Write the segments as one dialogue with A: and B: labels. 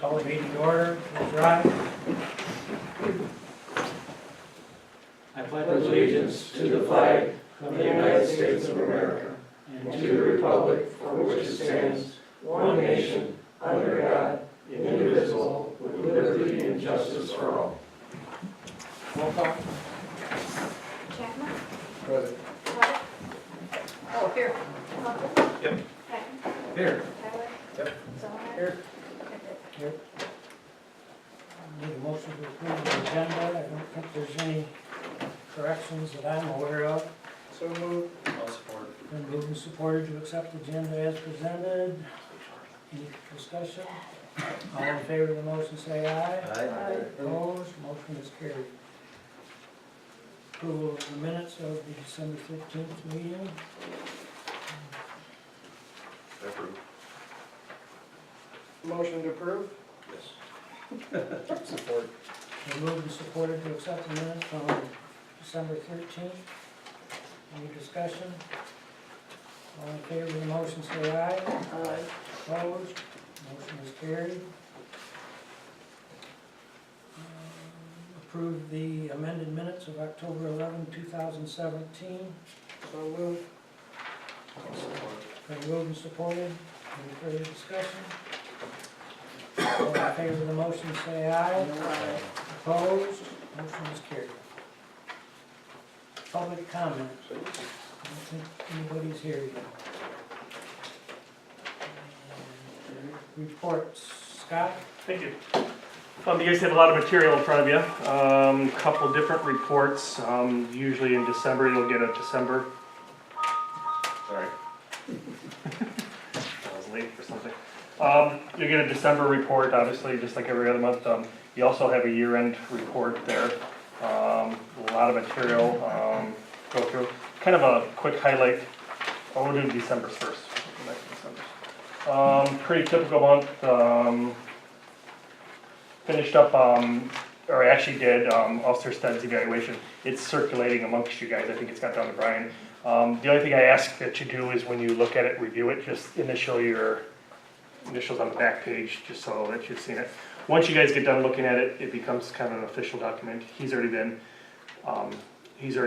A: Call the meeting to order. Please rise. I pledge
B: Allegiance to the flag of the United States of America and to the republic for which it stands, one nation, under God, indivisible, with liberty and justice for all.
A: Roll call.
C: Chapman?
B: Present.
C: White?
A: Oh, here.
C: Hubbard?
B: Yep.
C: Patton?
A: Here.
C: Tyler?
B: Yep.
C: Zoner?
A: Here.
C: Griffith?
A: Here. Need a motion to approve the agenda. I don't think there's any corrections that I'm aware of.
B: So moved. I'll support.
A: Been moved and supported to accept the agenda as presented. Any discussion? All in favor of the motion say aye. Opposed, motion is carried. Approval of the minutes of the December 15th meeting.
B: Approved.
D: Motion to approve?
B: Yes. Support.
A: Been moved and supported to accept the minutes from December 13th. Any discussion? All in favor of the motion say aye.
D: Aye.
A: Opposed, motion is carried. Approve the amended minutes of October 11, 2017.
D: So moved.
A: Been moved and supported. Any further discussion? All in favor of the motion say aye.
D: Aye.
A: Opposed, motion is carried. Public comment. I don't think anybody's here yet. Reports. Scott?
E: Thank you. You guys have a lot of material in front of you. Couple different reports. Usually in December, you'll get a December. Sorry. I was late for something. You'll get a December report, obviously, just like every other month. You also have a year-end report there. A lot of material. Go through. Kind of a quick highlight. We'll do December's first. Pretty typical month. Finished up, or I actually did Officer Stead's evaluation. It's circulating amongst you guys. I think it's got down to Brian. The only thing I ask that you do is when you look at it, review it, just initial your initials on the back page, just so that you've seen it. Once you guys get done looking at it, it becomes kind of an official document. He's already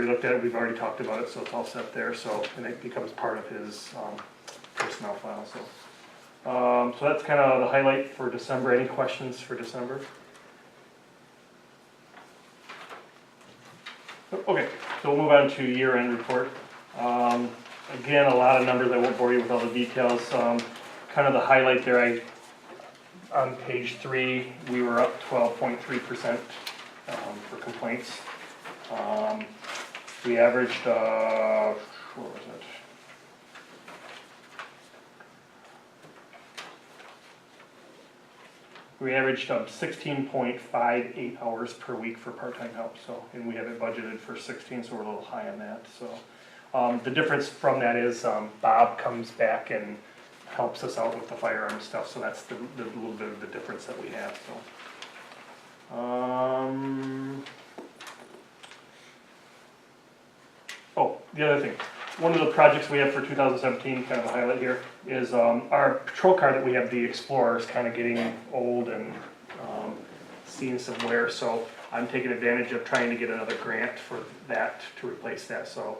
E: looked at it. We've already talked about it, so it's all set there. So, and it becomes part of his personnel file. So that's kind of the highlight for December. Any questions for December? Okay, so we'll move on to year-end report. Again, a lot of numbers. I won't bore you with all the details. Kind of the highlight there, on page 3, we were up 12.3% for complaints. We averaged, what was it? We averaged 16.58 hours per week for part-time help, so, and we have it budgeted for 16, so we're a little high on that. So the difference from that is Bob comes back and helps us out with the firearm stuff, so that's the little bit of the difference that we have. So, oh, the other thing. One of the projects we have for 2017, kind of a highlight here, is our patrol car that we have, the Explorer, is kind of getting old and seeing some wear. So I'm taking advantage of trying to get another grant for that to replace that. So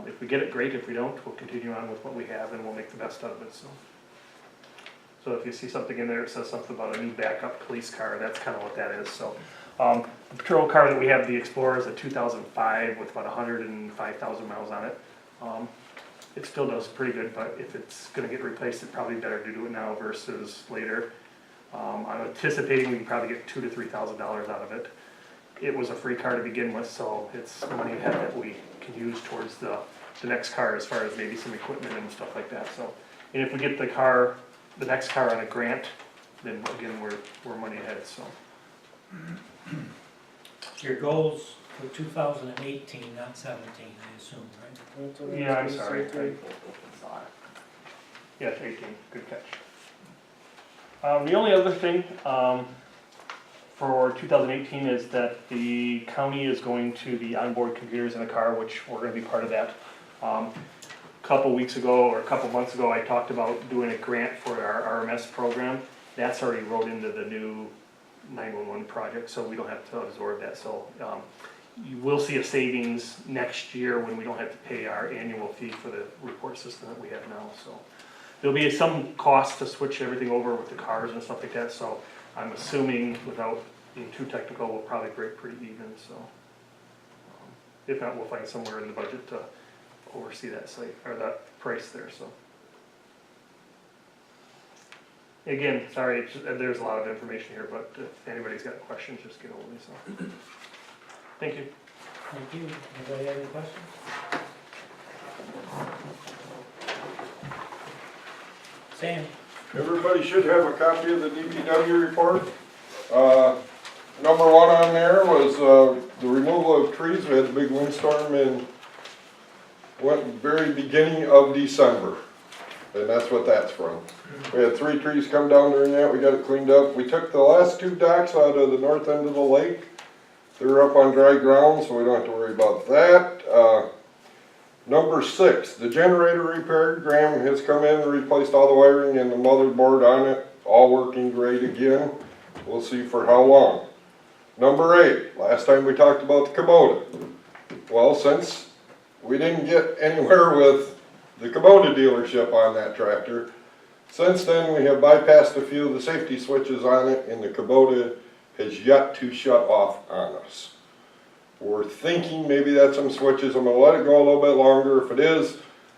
E: if we get it, great. If we don't, we'll continue on with what we have and we'll make the best out of it. So if you see something in there that says something about a new backup police car, that's kind of what that is. So the patrol car that we have, the Explorer, is a 2005 with about 105,000 miles on it. It still does pretty good, but if it's going to get replaced, it's probably better to do it now versus later. I'm anticipating we can probably get $2,000 to $3,000 out of it. It was a free car to begin with, so it's money ahead that we can use towards the next car as far as maybe some equipment and stuff like that. So, and if we get the next car on a grant, then again we're money ahead. So.
A: Your goals for 2018, not 17, I assume, right?
E: Yeah, I'm sorry. Yeah, it's 18. Good catch. The only other thing for 2018 is that the county is going to the onboard computers in the car, which we're going to be part of that. A couple weeks ago or a couple months ago, I talked about doing a grant for our RMS program, That's already wrote into the new 911 project, so we don't have to absorb that, so, you will see a savings next year when we don't have to pay our annual fee for the report system that we have now, so. There'll be some cost to switch everything over with the cars and stuff like that, so I'm assuming, without being too technical, we'll probably break pretty even, so. If not, we'll find somewhere in the budget to oversee that site, or that price there, so. Again, sorry, there's a lot of information here, but if anybody's got questions, just get hold of me, so. Thank you.
A: Thank you. Anybody have any questions? Sam?
B: Everybody should have a copy of the DPW report. Number one on there was, the removal of trees. We had the big windstorm in, very beginning of December. And that's what that's from. We had 3 trees come down during that, we got it cleaned up. We took the last 2 docks out of the north end of the lake. They're up on dry ground, so we don't have to worry about that. Number 6, the generator repaired. Graham has come in and replaced all the wiring and the motherboard on it, all working great again. We'll see for how long. Number 8, last time we talked about the Kubota. Well, since we didn't get anywhere with the Kubota dealership on that tractor, since then we have bypassed a few of the safety switches on it, and the Kubota has yet to shut off on us. We're thinking maybe that's some switches. I'm going to let it go a little bit longer. If it is,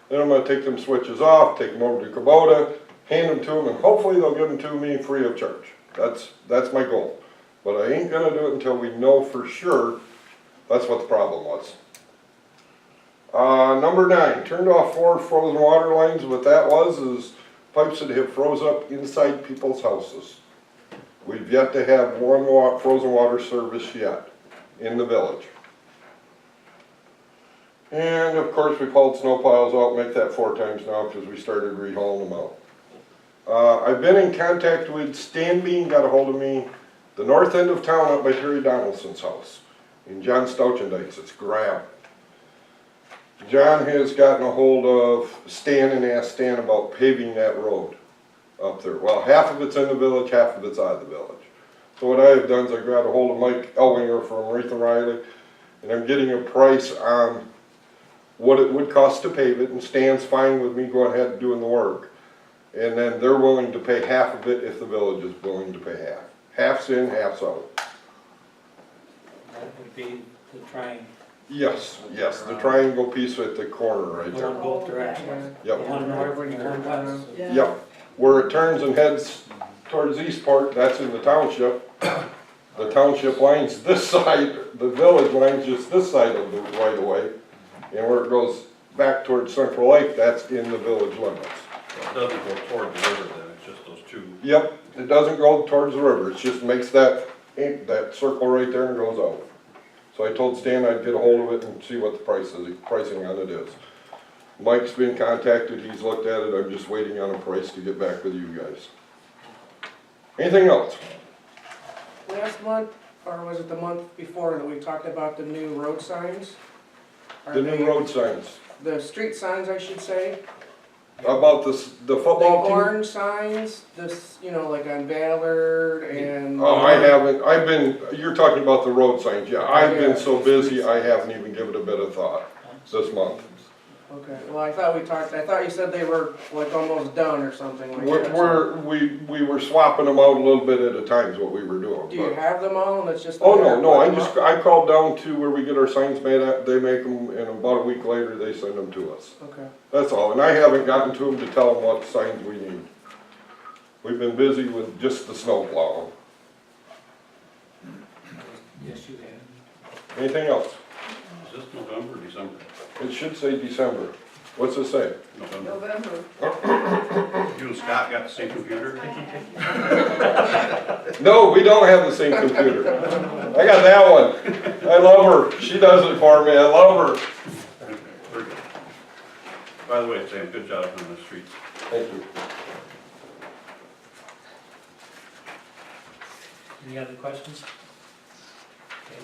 B: then I'm going to take them switches off, take them over to Kubota, hand them to them, and hopefully they'll give them to me free of charge. That's my goal. But I ain't going to do it until we know for sure that's what the problem was. Number 9, turned off 4 frozen water lines. What that was is pipes that have froze up inside people's houses. We've yet to have one frozen water service yet in the village. And of course we've hauled snow piles out, make that 4 times now because we started re-hauling them out. I've been in contact with Stan Bean, got a hold of me, the north end of town up by Terry Donaldson's house, in John Stouchendites, it's Grab. John has gotten a hold of Stan and asked Stan about paving that road up there. Well, half of it's in the village, half of it's out of the village. So what I have done is I got a hold of Mike Elwinger from Wreath and Riley, and I'm getting a price on what it would cost to pave it, and Stan's fine with me going ahead and doing the work. And then they're willing to pay half of it if the village is willing to pay half. Half's in, half's out.
A: That would be the triangle.
B: Yes, the triangle piece at the corner right there.
A: Going both directions.
B: Yep.
A: One north and one west.
B: Yep. Where it turns and heads towards Eastport, that's in the township. The township line's this side, the village line's just this side of the right of way. And where it goes back towards Central Lake, that's in the village limits.
F: It doesn't go toward the river then, it's just those 2.
B: Yep, it doesn't go towards the river, it just makes that circle right there and goes out. So I told Stan I'd get a hold of it and see what the pricing on it is. Mike's been contacted, he's looked at it, I'm just waiting on a price to get back with you guys. Anything else?
D: Last month, or was it the month before, that we talked about the new road signs? Are
B: The
D: they-
B: new road signs,
D: The street signs, I should say.
B: about the
D: The
B: football team?
D: orange signs, this, like on Ballard and.
B: Oh, I haven't, you're talking about the road signs, yeah, I've been so busy, I haven't even given it a bit of thought this month.
D: Okay, well, I thought you said they were like almost done or something like that.
B: We were swapping them out a little bit at a time is what we were doing.
D: Do you
B: but-
D: have them all and it's just?
B: Oh, no, I called down to where we get our signs made at, they make them, and about a week later, they send them to us.
D: Okay.
B: That's all, and I haven't gotten to them to tell them what signs we need. We've been busy with just the snow plowing.
A: Yes, you have.
B: Anything else?
F: Is this November or December?
B: It should say December. What's it say?
F: November. You and Scott got the same computer?
B: No, we don't have the same computer. I got that one. I love her. She does it for me. I love her.
F: Very good. By the way, Sam, good job on the streets.
B: Thank you.
A: Any other questions? Okay.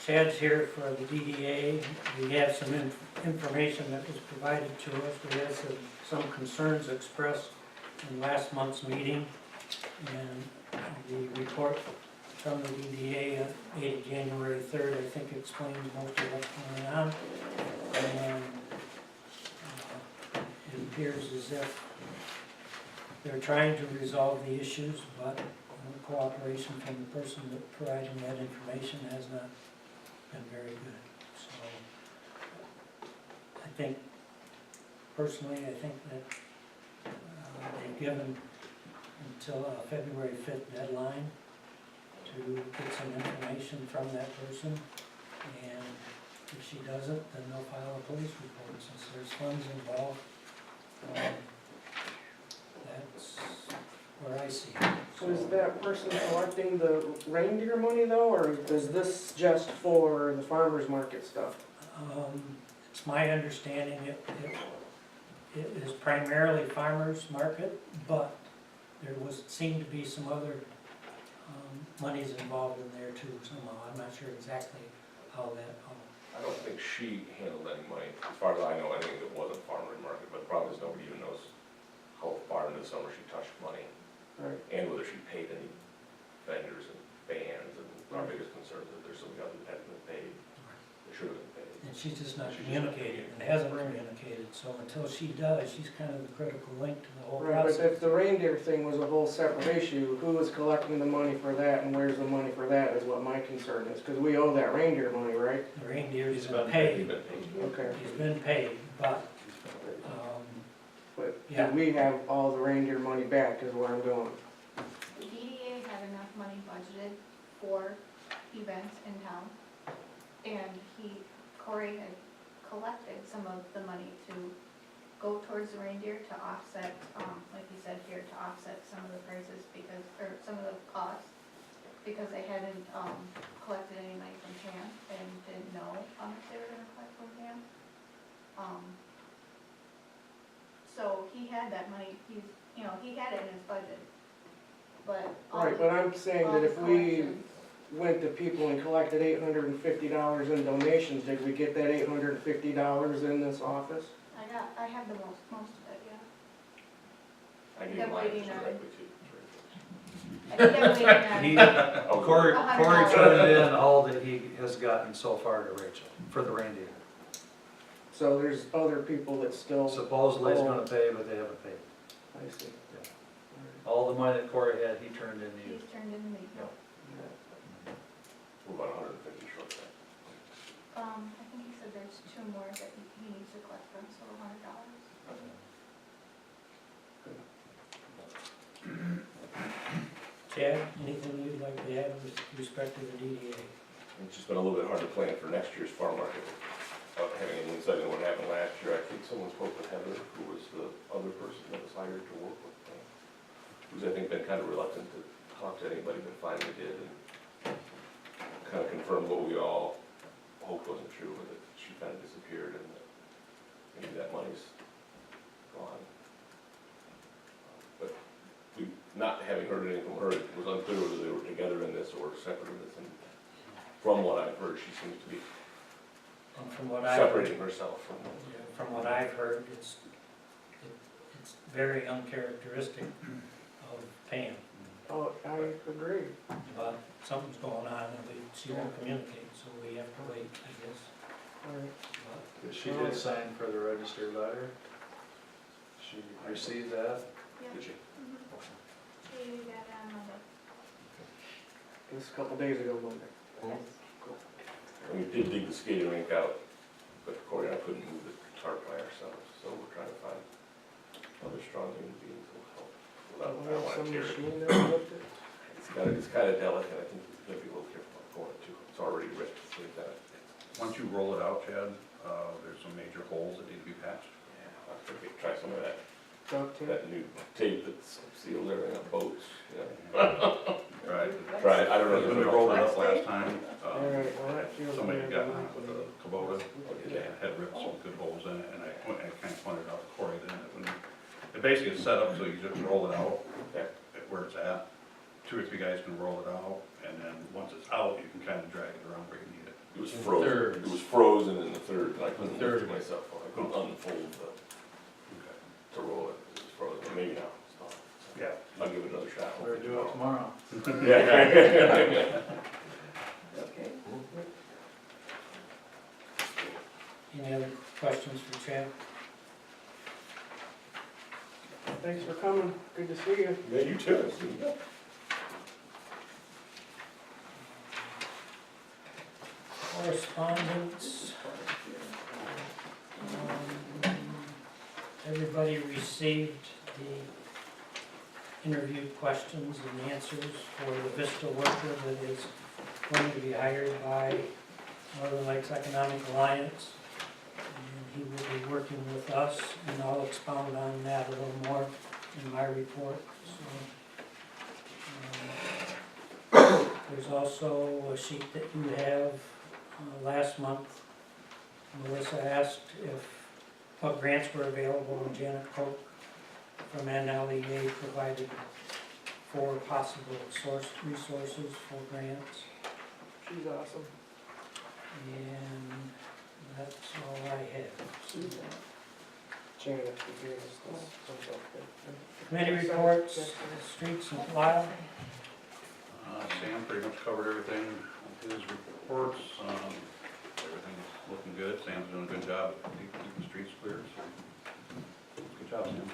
A: Chad's here for the DDA. We have some information that was provided to us. We had some concerns expressed in last month's meeting, and the report from the DDA dated January 3rd, I think explains most of what's going on. And it appears as if they're trying to resolve the issues, but cooperation from the person that providing that information has not been very good. So I think, personally, I think that they've given until a February 5th deadline to get some information from that person, and if she doesn't, then they'll file a police report since there's funds involved. That's where I see it.
D: So is that person collecting the reindeer money though, or is this just for the farmer's market stuff?
A: It's my understanding it is primarily farmers market, but there seemed to be some other monies involved in there too somehow. I'm not sure exactly how that,
B: I don't think she handled any money, as far as I know, anything that wasn't farmer's market, but the problem is nobody even knows how far into the summer she touched money,
D: Right.
B: and whether she paid any vendors and bands, and our biggest concern is that there's some guys that haven't been paid, that should have been paid.
A: and she's just not communicated and hasn't communicated, so until she does, she's kind of the critical link to the whole
D: Right, but
A: process.
D: if the reindeer thing was a whole separate issue, who is collecting the money for that and where's the money for that is what my concern is, because we owe that reindeer money, right?
A: The reindeer's
F: He's
A: been
F: been
B: He's
A: paid,
B: been paid.
D: Okay,
A: he's been paid, but,
D: but
A: Yeah.
D: do we have all the reindeer money back is where I'm going.
C: The DDA had enough money budgeted for events in town, and Corey had collected some of the money to go towards the reindeer to offset, like you said here, to offset some of the prices because, or some of the costs, because they hadn't, collected any money from TAM and didn't know how much they were gonna collect from TAM. So he had that money, he had it in his budget, but. all
D: Right,
C: the-
D: but I'm saying
C: all
D: that
C: the
D: if we
C: collections-
D: went to people and collected $850 in donations, did we get that $850 in this office?
C: I have the most of it, yeah.
B: I
C: Yeah,
B: gave mine
C: waiting
B: just
C: on
B: directly
C: I think I'm waiting on,
B: to.
G: Corey
C: $100.
G: turned in all that he has gotten so far to Rachel for the reindeer.
D: So there's other people that still,
G: Supposedly he's gonna pay, but they haven't paid.
D: I see.
G: All the money that Corey had, he turned in to you.
C: he's turned in the,
B: We're about 150 short then.
C: I think he said there's 2 more that he needs to collect from, so $100.
A: Chad, anything you'd like to add with respect to the DDA?
B: It's just been a little bit hard to plan for next year's farm market. Without having any insight into what happened last year, I think someone spoke with Heather, who was the other person that was hired to work with me, who's I think been kind of reluctant to talk to anybody, but finally did, and kind of confirmed what we all hoped wasn't true, that she kind of disappeared and that maybe that money's gone. But we, not having heard anything from her, it was unclear whether they were together in this or separate in this, and from what I've heard, she seems to be
A: And from what I've,
B: separating herself from.
A: from what I've heard, it's very uncharacteristic of Pam,
D: Oh, I agree.
A: but something's going on and she won't communicate, so we have to wait, I guess.
D: All right.
A: But
G: She did sign for the registered letter. She received that.
C: Yeah.
B: Did she?
C: He got it on Monday.
D: Just a couple days ago, Monday.
C: Yes.
B: And we did dig the skating rink out, but Corey and I couldn't move the tarp by ourselves, so we're trying to find other strong human beings who will help. Without, I don't
D: Some
B: want to tear it.
D: machine that looked at.
B: It's kind of delicate, I think we're gonna be a little careful about going too. It's already ripped, so we've got to,
F: Once you roll it out, Chad, there's some major holes that need to be patched.
B: yeah, I'll have to try some of that,
D: Duct tape.
B: that new tape that's sealed everything up boats, you know.
F: Right.
B: Try, I don't know.
F: When we rolled it up last time,
D: All right, well, that feels.
F: somebody
D: bad.
F: got on with a Kubota, and had ripped some good holes in it, and I kind of pointed out to Corey then, that when, it basically is set up so you just roll it out,
B: Okay.
F: at where it's at. 2 or 3 guys can roll it out, and then once it's out, you can kind of drag it around where you need it.
B: It was
G: In
B: frozen,
G: thirds.
B: it was frozen in the third, and I couldn't
G: Third.
B: lift myself up, I couldn't unfold to roll it, it was frozen, but maybe now, it's not.
E: Yeah.
B: I'll give it another shot.
G: Better do it tomorrow.
B: Yeah.
H: Okay.
A: Any other questions for Chad?
D: Thanks for coming, good to see you.
B: Yeah, you too.
A: Correspondence. Everybody received the interview questions and answers for the Vista worker that is going to be hired by Northern Lakes Economic Alliance. And he will be working with us, and I'll expound on that a little more in my report. So, there's also a sheet that you have. Last month, Melissa asked what grants were available, and Janet Koch from NLEA provided 4 possible resources for grants.
D: She's awesome.
A: And that's all I have.
D: Janet, she's doing stuff.
A: Committee reports, streets and plow.
F: Sam pretty much covered everything in his reports. Everything's looking good. Sam's doing a good job keeping the streets clear, so good job, Sam.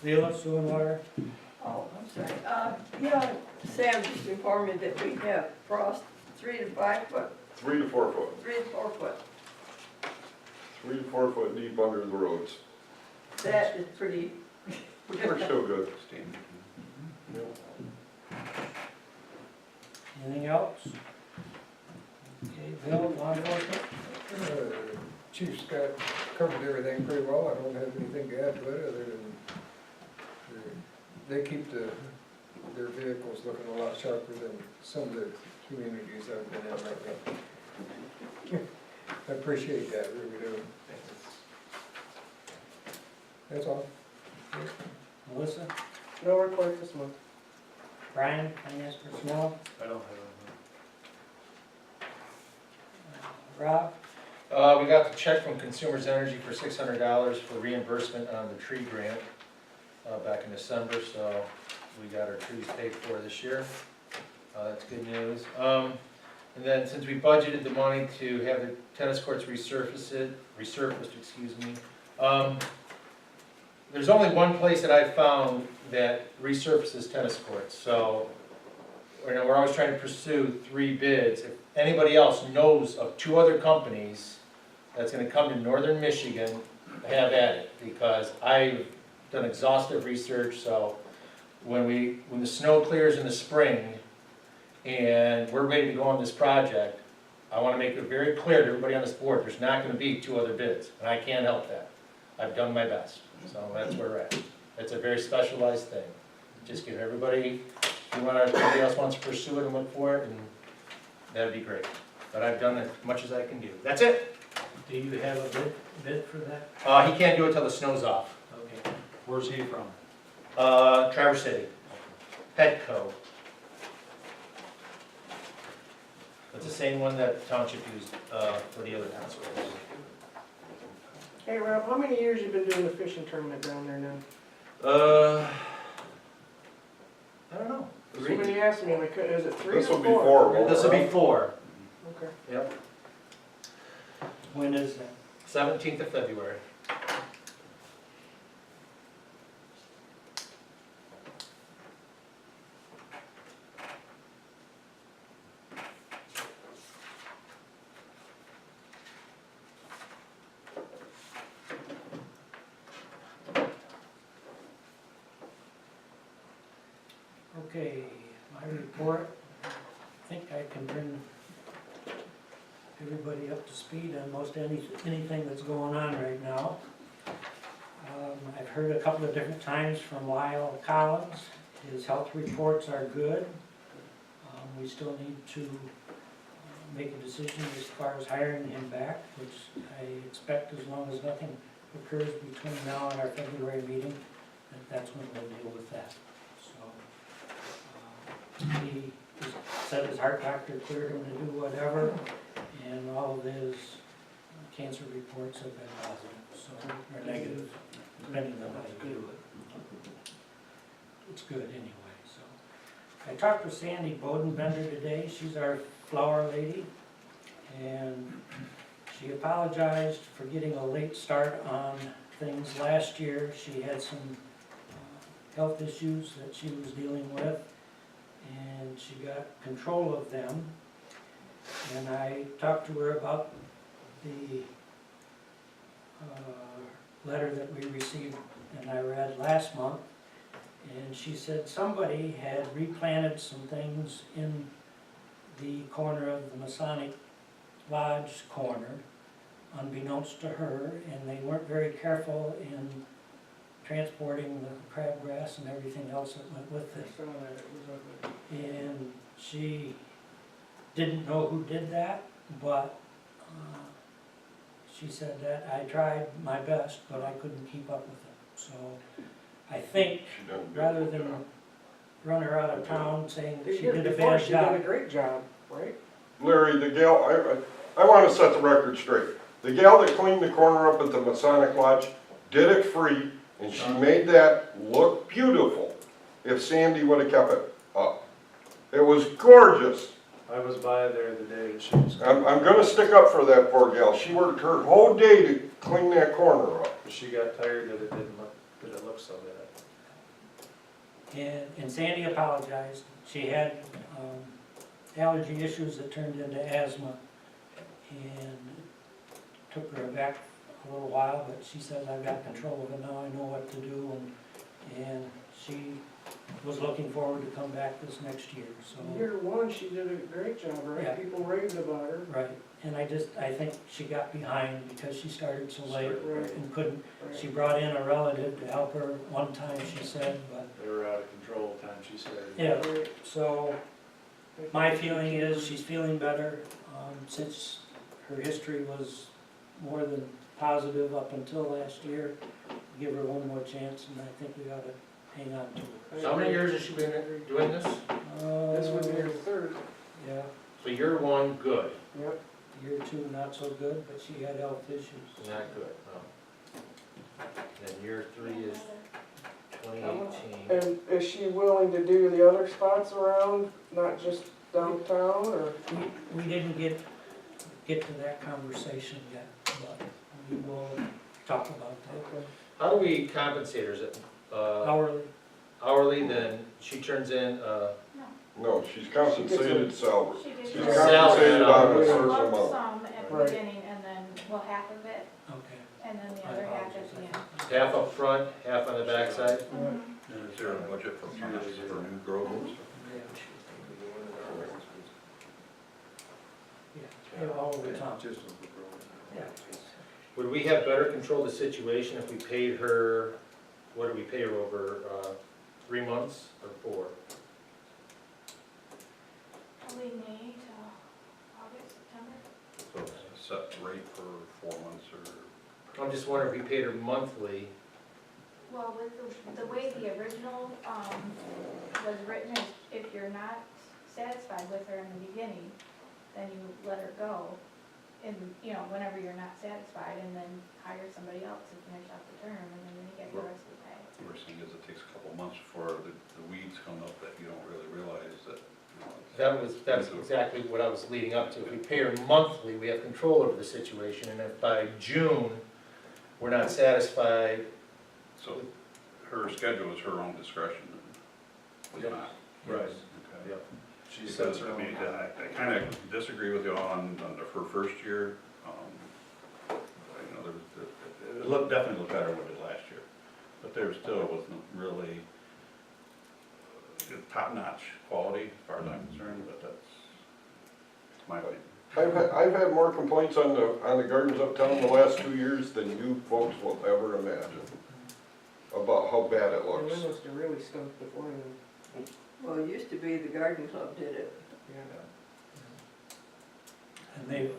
A: Leela, sewer and water.
H: Oh, I'm sorry. Yeah, Sam just informed me that we have frost 3 to 5 foot,
I: 3 to 4 foot,
H: 3 to 4 foot.
I: 3 to 4 foot deep under the roads.
H: That is pretty,
I: We're still good.
F: Standing.
A: Anything else? Okay, Bill, law enforcement.
J: Chief Scott covered everything pretty well. I don't have anything to add to it other than they keep their vehicles looking a lot sharper than some of the communities I've been in right now. I appreciate that, really do. That's all.
A: Melissa,
D: No report this month.
A: Brian, finance personnel.
G: I don't have
A: Rob,
K: We got the check from Consumers Energy for $600 for reimbursement on the tree grant back in December, so we got our trees paid for this year. That's good news. And then since we budgeted the money to have the tennis courts resurfaced, there's only one place that I've found that resurfaces tennis courts, so we're always trying to pursue 3 bids. If anybody else knows of 2 other companies that's gonna come to northern Michigan, have at it, because I've done exhaustive research, so when the snow clears in the spring and we're ready to go on this project, I wanna make it very clear to everybody on this board, there's not gonna be 2 other bids, and I can't help that. I've done my best, so that's where we're at. It's a very specialized thing. Just give everybody, if somebody else wants to pursue it and look for it, and that'd be great. But I've done as much as I can do. That's it.
A: do you have a bid for that?
K: He can't do it till the snow's off.
A: Okay.
G: Where's he from?
K: Traverse City, Petco. It's the same one that township used for the other tennis courts.
D: Hey Rob, how many years you been doing the fishing tournament down there now?
K: I don't know.
D: Somebody asked me, like, is it 3 or 4?
I: This will be 4, won't it?
K: This will be 4.
D: Okay.
K: Yep.
A: When is that?
K: 17th of February.
A: Okay, my report, I think I can bring everybody up to speed on most anything that's going on right now. I've heard a couple of different times from Lyle Collins. His health reports are good. We still need to make a decision as far as hiring him back, which I expect as long as nothing occurs between now and our February meeting, that's when we'll deal with that. So, he is said his heart doctor cleared him to do whatever, and all of his cancer reports have been positive, so, or negative, depending on how you do it. It's good anyway, so. I talked with Sandy Bodenbender today, she's our flower lady, and she apologized for getting a late start on things last year. She had some health issues that she was dealing with, and she got control of them. And I talked to her about the letter that we received and I read last month, and she said somebody had replanted some things in the corner of the Masonic Lodge corner, unbeknownst to her, and they weren't very careful in transporting the crabgrass and everything else that went with
D: I
A: it.
D: saw that, it was ugly.
A: And she didn't know who did that, but she said that I tried my best, but I couldn't keep up with it. So I think
I: She done a good
A: rather than
I: job.
A: run her out of town saying
D: They
A: she did a
D: before,
A: bad
D: she did a
A: job.
D: great job, right?
I: Larry, the gal, I wanna set the record straight. The gal that cleaned the corner up at the Masonic Lodge did it free, and she made that look beautiful if Sandy would've kept it up. It was gorgeous.
G: I was by there the day that she was,
I: I'm gonna stick up for that poor gal. She worked her whole day to clean that corner up.
G: she got tired that it didn't look, that it looked so bad.
A: And Sandy apologized. She had allergy issues that turned into asthma, and it took her back a little while, but she said, I've got control of it now, I know what to do, and she was looking forward to come back this next year, so.
D: Year one, she did a great job,
A: Yeah.
D: right? People raved about her.
A: Right, and I think she got behind because she started so late
D: Right.
A: and couldn't,
D: Right.
A: she brought in a relative to help her one time, she said, but,
G: They were out of control the time she started.
A: yeah,
D: Right.
A: so. My feeling is she's feeling better, since her history was more than positive up until last year. Give her one more chance, and I think we ought to hang on to it.
K: So how many years has she been doing this?
D: This would be her third.
A: Yeah,
K: So year one, good,
D: Yep.
A: year two, not so good, but she had health issues.
K: not good, no. And year three is 2018.
D: And is she willing to do the other spots around, not just downtown, or?
A: We didn't get to that conversation yet, but we will talk about that.
K: How do we compensate her? Is it
A: Hourly,
K: hourly, then she turns in,
I: No, she's compensated salary.
C: She did.
I: She's
C: her
I: compensated on a
C: a
I: certain
C: lump
I: amount.
C: sum at the
D: Right.
C: beginning, and then, well, half of it,
A: okay.
C: and then the
A: My
C: other half at
A: apologies.
C: the end.
K: half up front, half on the backside?
F: And is there a budget for new growth?
A: Yeah, all over town.
J: Just on the road.
A: Yeah.
K: Would we have better control of the situation if we paid her, what do we pay her over, 3 months or 4?
C: Probably May to August, September.
F: So it's a set rate for 4 months or?
K: I'm just wondering if we paid her monthly,
C: Well, with the way the original, was written, is if you're not satisfied with her in the beginning, then you let her go. And, whenever you're not satisfied, and then hire somebody else to finish out the term, and then you get the rest of the pay.
F: What we're seeing is it takes a couple months before the weeds come up that you don't really realize that,
K: that's exactly what I was leading up to. If we pay her monthly, we have control over the situation, and if by June, we're not satisfied,
F: So her schedule is her own discretion, is it not?
K: Right.
F: Okay.
K: Yep.
G: She sets
F: Because,
G: her
F: I
G: own.
F: mean, I kind of disagree with you on her first year. It definitely looked better than it did last year, but there still wasn't really top-notch quality as far as I'm concerned, but that's my opinion.
I: I've had more complaints on the gardens uptown the last 2 years than you folks will ever imagine about how bad it
D: And
I: looks.
D: we must have really stunk before then.
H: Well, it used to be the garden club did it.
A: And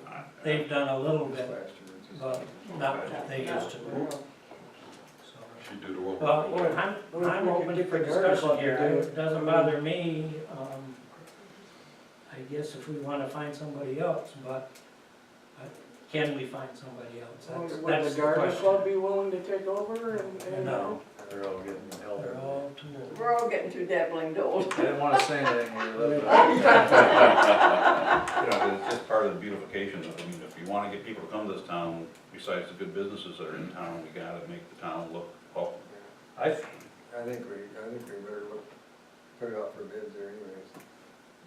A: they've done a little bit,
J: Last year, just-
A: but not what they used to do. So,
I: She did a well.
A: well, I'm open for discussion here. It doesn't bother me. I guess if we wanna find somebody else, but can we find somebody else?
D: Would
A: That's
D: the
A: the
D: garden
A: question.
D: club be willing to take over and?
A: No,
G: They're all getting help.
A: they're all too old.
H: We're all getting too dabbling old.
G: I didn't wanna say anything when you left.
F: You know, it's just part of the beautification. I mean, if you wanna get people to come to this town, besides the good businesses that are in town, we gotta make the town look, well,
G: I,
J: I think we better put it out for bids there anyways.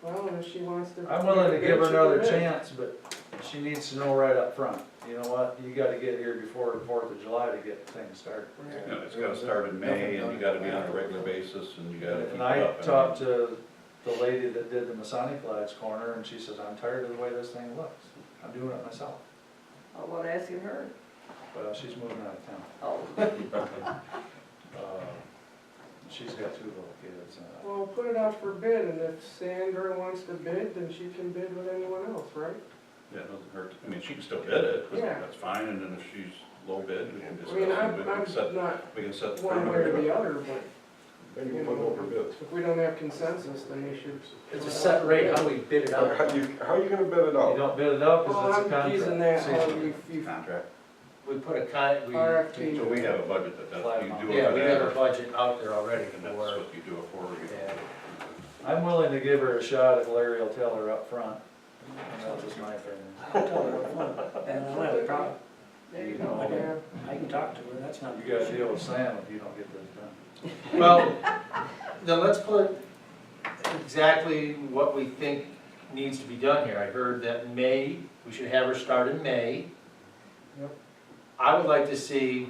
D: Well, and if she wants to.
G: I'm willing to give her
D: she can
G: another
D: bid.
G: chance, but she needs to know right up front. You know what, you gotta get here before the 4th of July to get things started.
F: you know, it's gotta start in May, and you gotta be on a regular basis, and you gotta keep it
G: And
F: up.
G: I
F: mean,
G: talked to the lady that did the Masonic Lodge corner, and she says, I'm tired of the way this thing looks. I'm doing it myself.
H: I want to ask her.
G: Well, she's moving out of town.
H: Oh,
G: She's got 2 little kids.
D: Well, put it out for bid, and if Sandra wants to bid, then she can bid with anyone else, right?
F: Yeah, it doesn't hurt, I mean, she can still bid it,
D: Yeah.
F: that's fine, and then if she's low bid, we can discuss
D: I mean,
F: it, we can set,
D: I'm not
F: we can set the
D: one way or
F: perimeter.
D: the other, but
I: Then you put over bids.
D: if we don't have consensus, then we should.
K: It's a set rate, how do we bid it out?
I: How you gonna bid it
G: You
I: out?
G: don't bid it up
D: Well,
G: because it's a
D: I'm teasing
G: contract.
D: that, how
G: See,
D: you
F: Contract,
K: We put a we,
D: RFP.
F: so we have a budget that you do it
K: yeah,
F: for
K: we have
F: that,
K: a budget out there already
F: and that's
K: for,
F: what you do it for.
K: yeah.
G: I'm willing to give her a shot if Larry will tell her up front. That's just my opinion.
A: I'll tell her up front, and I'll have a problem.
H: there you
G: You
H: go.
G: know,
D: Yeah.
A: I can talk to her, that's not.
G: You gotta deal with Sam if you don't get this done.
K: Well, then let's put exactly what we think needs to be done here. I heard that May, we should have her start in May.
D: Yep.
K: I would like to see,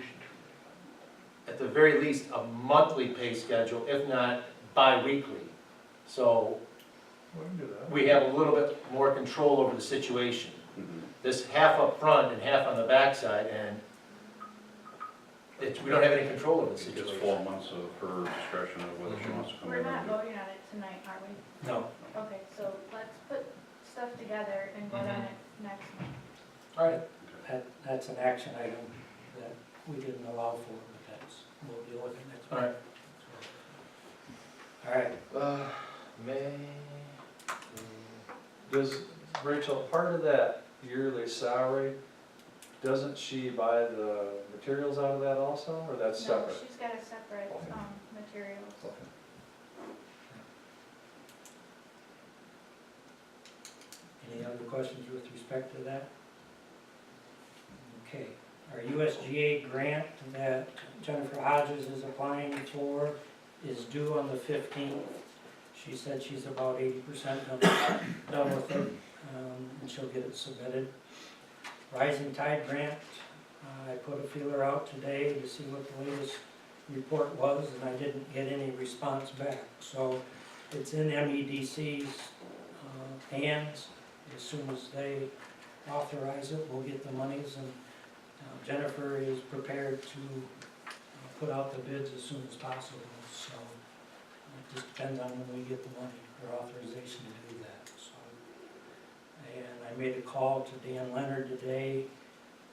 K: at the very least, a monthly pay schedule, if not bi-weekly. So
G: We can do that.
K: we have a little bit more control over the situation.
F: Mhm.
K: This half up front and half on the backside, and we don't have any control over the
F: It's
K: situation.
F: 4 months of her discretion of whether she wants to come
C: We're
F: in.
C: not
F: and-
C: voting on it tonight, are we?
A: No,
C: Okay, so let's put stuff together and vote on it next month.
K: All right.
A: that's an action item that we didn't allow for, but we'll deal with it next
K: All
A: month.
K: right.
A: All right,
K: May.
G: Does, Rachel, part of that yearly salary, doesn't she buy the materials out of that also, or that's
C: No,
G: separate?
C: she's got a separate,
G: Okay.
C: materials.
G: Okay.
A: any other questions with respect to that? Okay, our USGA grant that Jennifer Hodges is applying for is due on the 15th. She said she's about 80% done with it, and she'll get it submitted. Rising Tide Grant, I put a feeler out today to see what the latest report was, and I didn't get any response back. So it's in MEDC's hands. As soon as they authorize it, we'll get the monies, and Jennifer is prepared to put out the bids as soon as possible. So it just depends on when we get the money, or authorization to do that, so. And I made a call to Dan Leonard today,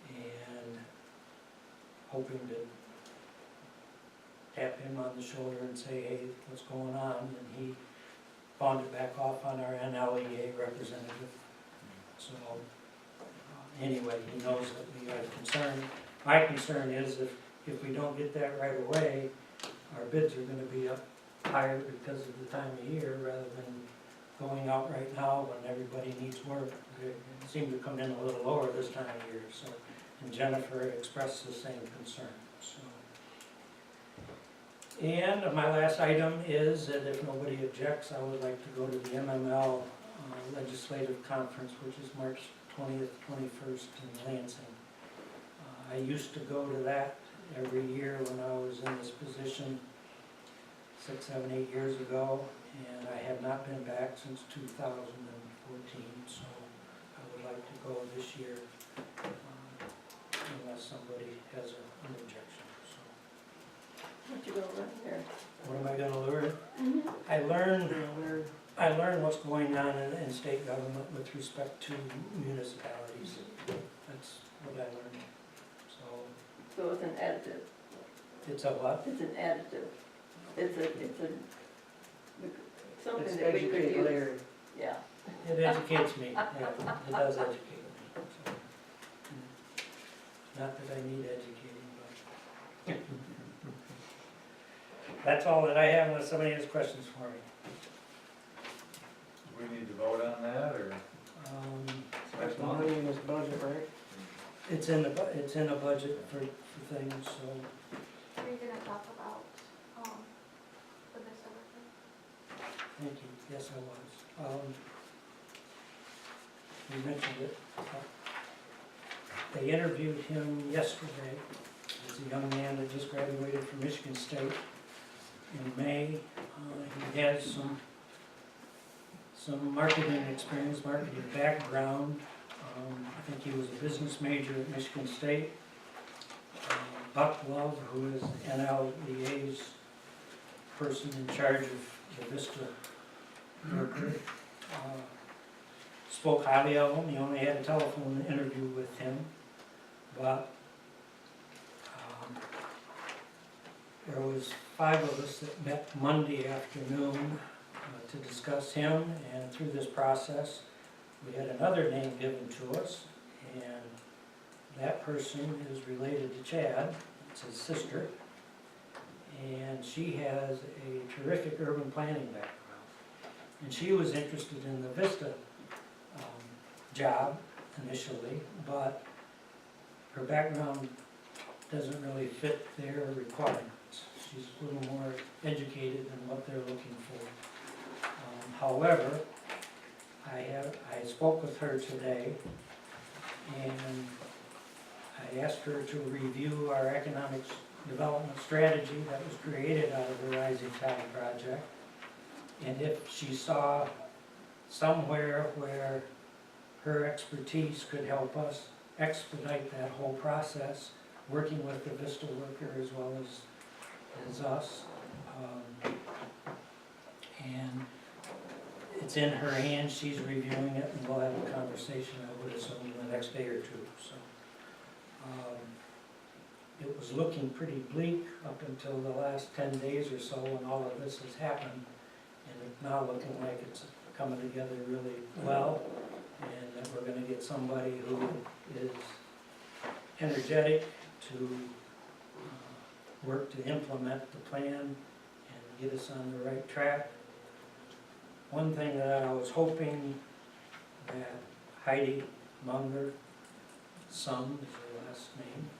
A: and hoping to tap him on the shoulder and say, hey, what's going on? And he pawned it back off on our NLEA representative. So, anyway, he knows that we are concerned. My concern is if we don't get that right away, our bids are gonna be up higher because of the time of year, rather than going out right now when everybody needs work. They seem to come in a little lower this time of year, so, and Jennifer expressed the same concern, so. And my last item is that if nobody objects, I would like to go to the MML legislative conference, which is March 20th, 21st in Lansing. I used to go to that every year when I was in this position 6, 7, 8 years ago, and I have not been back since 2014, so I would like to go this year, unless somebody has an objection, so.
H: What you gonna run there?
A: What am I gonna learn?
C: Mm-hmm.
A: I learn what's going on in state government with respect to municipalities. That's what I learned, so.
H: So it's an additive,
A: It's a what?
H: it's an additive, it's a, something
D: It's
H: that we could
D: educate
H: use.
D: Larry.
H: Yeah,
A: It educates me, yeah, it does educate me, so. Not that I need educating, but. That's all that I have unless somebody has questions for me.
G: Do we need to vote on that, or
D: There's
G: next month?
D: money in this budget, right?
A: It's in the budget for things, so.
C: Are you gonna talk about, the Vista worker?
A: Thank you, yes, I was. You mentioned it. They interviewed him yesterday. He's a young man that just graduated from Michigan State in May. He has some marketing experience, marketing background. I think he was a business major at Michigan State. Buck Love, who is NLEA's person in charge of the Vista worker, spoke highly of him. He only had a telephone interview with him, but there was 5 of us that met Monday afternoon to discuss him, and through this process, we had another name given to us, and that person is related to Chad. It's his sister, and she has a terrific urban planning background. And she was interested in the Vista job initially, but her background doesn't really fit their requirements. She's a little more educated than what they're looking for. However, I spoke with her today, and I asked her to review our economic development strategy that was created out of the Rising Tide project. And if she saw somewhere where her expertise could help us expedite that whole process, working with the Vista worker as well as us. And it's in her hands, she's reviewing it, and we'll have a conversation, I would assume, in the next day or two, so. It was looking pretty bleak up until the last 10 days or so when all of this has happened. And it's now looking like it's coming together really well, and that we're gonna get somebody who is energetic to work to implement the plan and get us on the right track. One thing that I was hoping that Heidi Munger, Sum is her last name,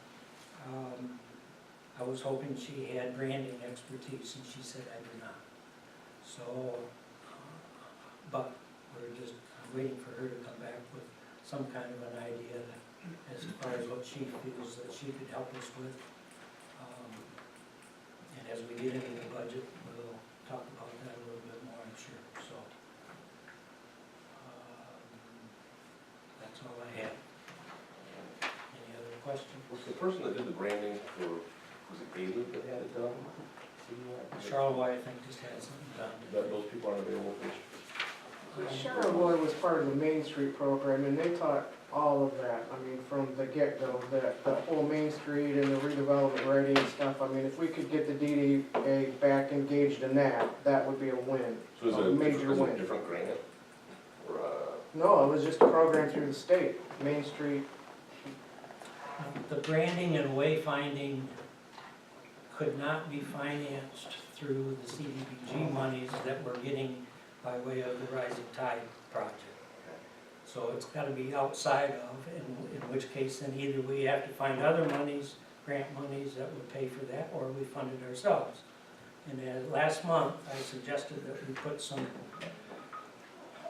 A: I was hoping she had branding expertise, and she said I do not. So, but we're just waiting for her to come back with some kind of an idea as far as what she feels that she could help us with. And as we get into the budget, we'll talk about that a little bit more, I'm sure, so. That's all I have. Any other questions?
B: Was the person that did the branding for, was it Bailey that had it done?
A: Charlevoix, I think, just had something done.
B: Those people aren't available for
D: Charlevoix was part of the Main Street program, and they taught all of that. I mean, from the get-go, the whole Main Street and the redevelopment ready and stuff. I mean, if we could get the DDA back engaged in that, that would be a win.
B: So is it
D: A major
B: is it
D: win.
B: a different grant? Or,
D: No, it was just a program through the state, Main Street.
A: The branding and wayfinding could not be financed through the CDBG monies that we're getting by way of the Rising Tide project. So it's gotta be outside of, in which case then either we have to find other monies, grant monies that would pay for that, or we fund it ourselves. And then last month, I suggested that we put some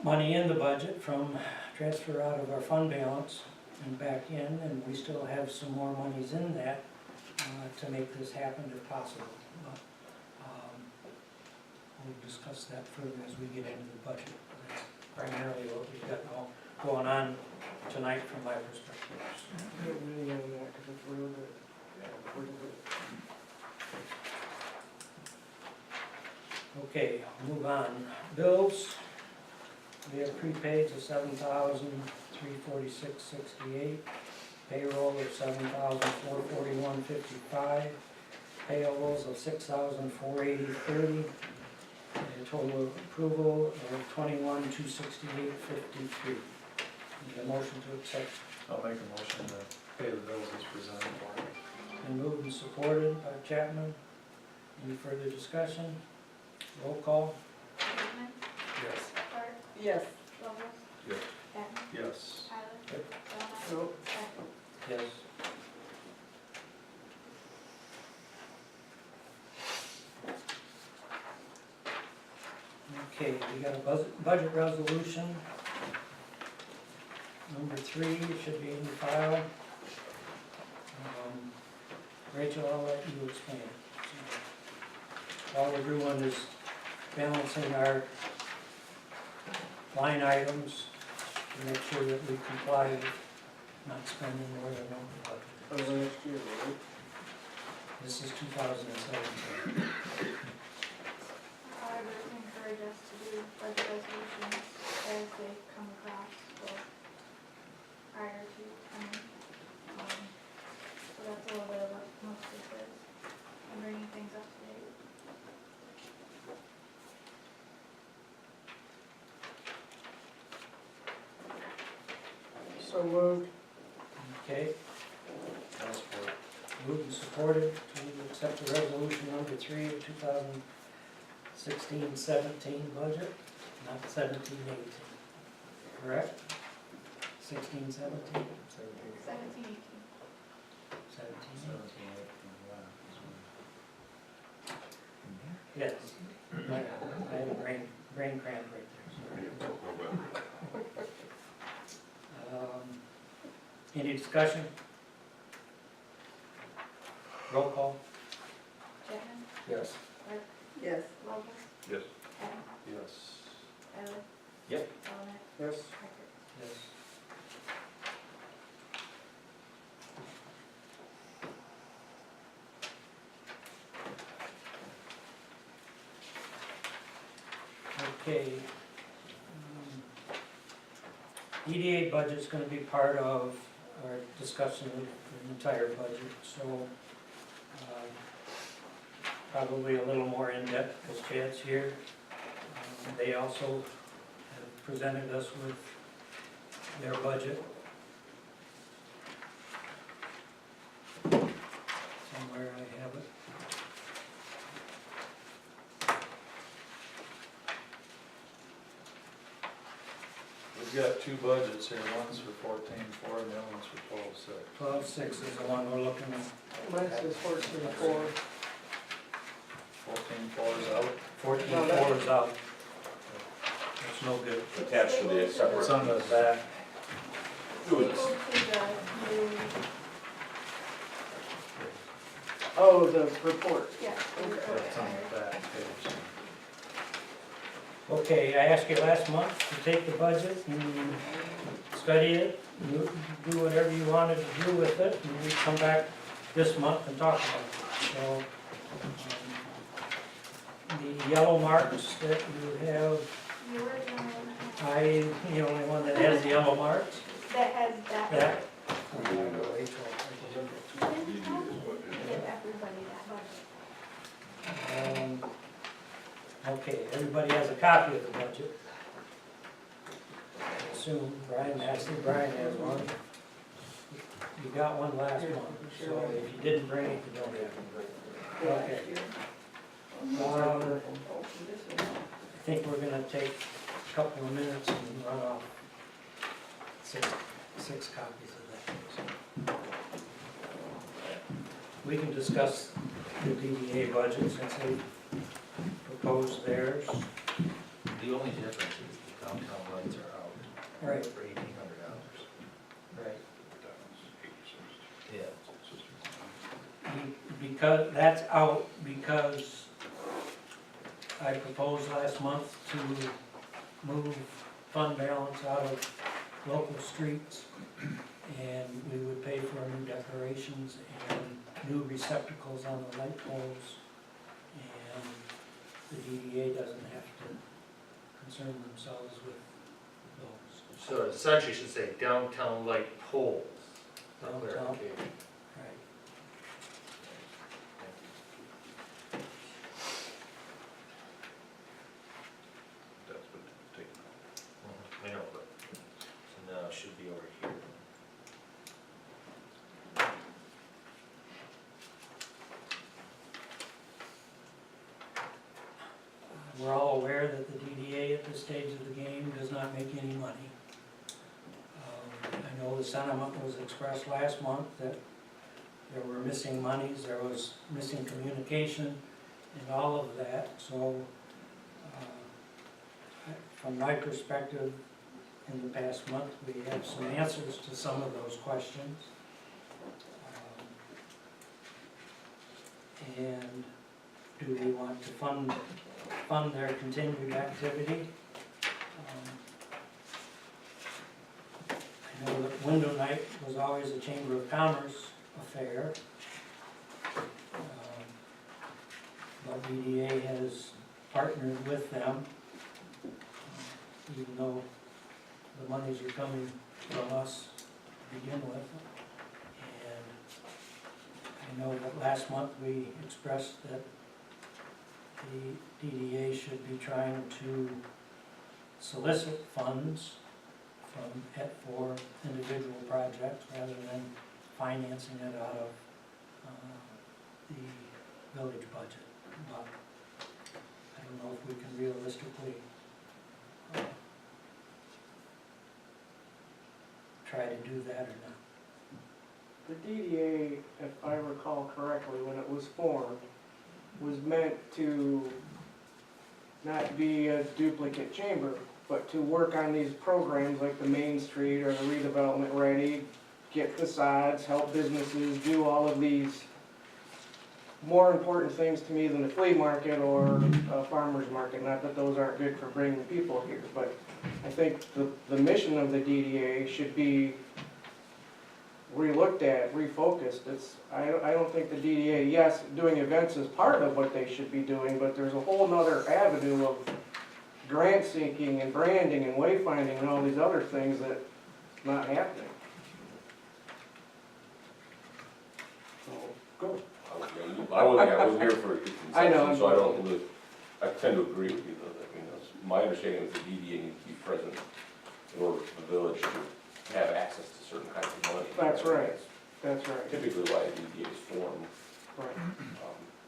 A: money in the budget from transfer out of our fund balance and back in, and we still have some more monies in that to make this happen if possible. But we'll discuss that further as we get into the budget. That's primarily what we've got going on tonight from my perspective.
D: Get really on that, 'cause it's real good. Real good.
A: Okay, I'll move on. Bills, we have prepaids of $7,346.68, payroll of $7,441.55, payables of $6,480.30, and a total approval of $21,268.53. Need a motion to accept.
G: I'll make a motion to pay the bills as presented for me.
A: And moved and supported by Chapman. Any further discussion? Roll call.
C: Bateman,
G: Yes.
C: Clark,
H: Yes.
C: Lovell,
F: Yes.
C: Patton,
G: Yes.
C: Tyler,
A: Yep.
C: Delmeyer,
D: Nope.
C: Becker.
A: Yes. Okay, we got a budget resolution. Number 3, it should be in the file. Rachel, I'll let you explain it. All we're doing is balancing our line items to make sure that we comply with not spending more than what we
D: For
A: budgeted.
D: the next year, right?
A: This is 2017.
C: I would encourage us to do budget resolutions as they come across, so prior to coming. So that's a little bit of what most of this is, and bringing things up to date.
D: So moved.
A: Okay,
G: I'll support.
A: moved and supported to accept the resolution number 3 of 2016-17 budget, not 17-18. Correct? 16-17?
G: 17.
C: 17, 18.
A: 17.
G: 17, 18,
A: Yes. I had a brain cramp right there, sorry. Any discussion? Roll call?
C: Chapman,
J: Yes.
C: Clark,
H: Yes.
C: Lovell,
F: Yes.
C: Patton,
G: Yes.
C: Tyler.
G: Yep.
C: Delmeyer,
D: Yes.
C: Becker.
A: Yes. Okay. EDA budget's gonna be part of our discussion of the entire budget, so probably a little more in-depth because Chad's here. They also have presented us with their budget. Somewhere I have it.
G: We've got two budgets here, one's for 14.4 and the other one's for 12.6.
A: 12.6 is the one we're looking at.
D: Mine says 14.4.
G: 14.4 is out.
A: 14.4 is out. That's no good.
B: Attached to the separate.
G: It's on the back.
C: Equal to the new,
D: Oh, the report.
C: yeah, the report.
G: It's on the back page.
A: Okay, I asked you last month to take the budget and study it, do whatever you wanted to do with it, and we come back this month and talk about it. So, the yellow marks that you have,
C: The original one
A: I'm the only one that has the yellow marks.
C: that has that.
A: That,
C: Give everybody that budget.
A: Okay, everybody has a copy of the budget. I assume Brian has one. You got one last month, so if you didn't bring it, you don't have it. Okay. I think we're gonna take a couple of minutes and run off six copies of that. We can discuss the DDA budget since they proposed theirs.
L: The only difference is the downtown lights are out
A: Right,
L: for $1,800.
A: right.
L: Yeah.
A: Because, that's out because I proposed last month to move fund balance out of local streets, and we would pay for new decorations and new receptacles on the light poles, and the DDA doesn't have to concern themselves with those.
K: So essentially, you should say downtown light poles, for
A: Downtown.
K: clarification.
A: Right. We're all aware that the DDA at this stage of the game does not make any money. I know the sentiment was expressed last month that there were missing monies, there was missing communication and all of that, so from my perspective, in the past month, we have some answers to some of those questions. And do we want to fund their continued activity? I know that window night was always a Chamber of Commerce affair. But DDA has partnered with them, even though the monies are coming from us to begin with. And I know that last month we expressed that the DDA should be trying to solicit funds for individual projects rather than financing it out of the village budget. But I don't know if we can realistically try to do that or not.
D: The DDA, if I recall correctly, when it was formed, was meant to not be a duplicate chamber, but to work on these programs like the Main Street or the redevelopment ready, get facades, help businesses, do all of these more important things to me than a flea market or a farmer's market. Not that those aren't good for bringing people here, but I think the mission of the DDA should be re-looked at, refocused. I don't think the DDA, yes, doing events is part of what they should be doing, but there's a whole nother avenue of grant seeking and branding and wayfinding and all these other things that's not happening. So, go.
B: I wasn't here for
D: I know.
B: consumption, so I don't really, I tend to agree with you though. I mean, that's my understanding is the DDA needs to be present in order for the village to have access to certain kinds of money.
D: That's right. That's right.
B: Typically why a DDA is formed.
D: Right.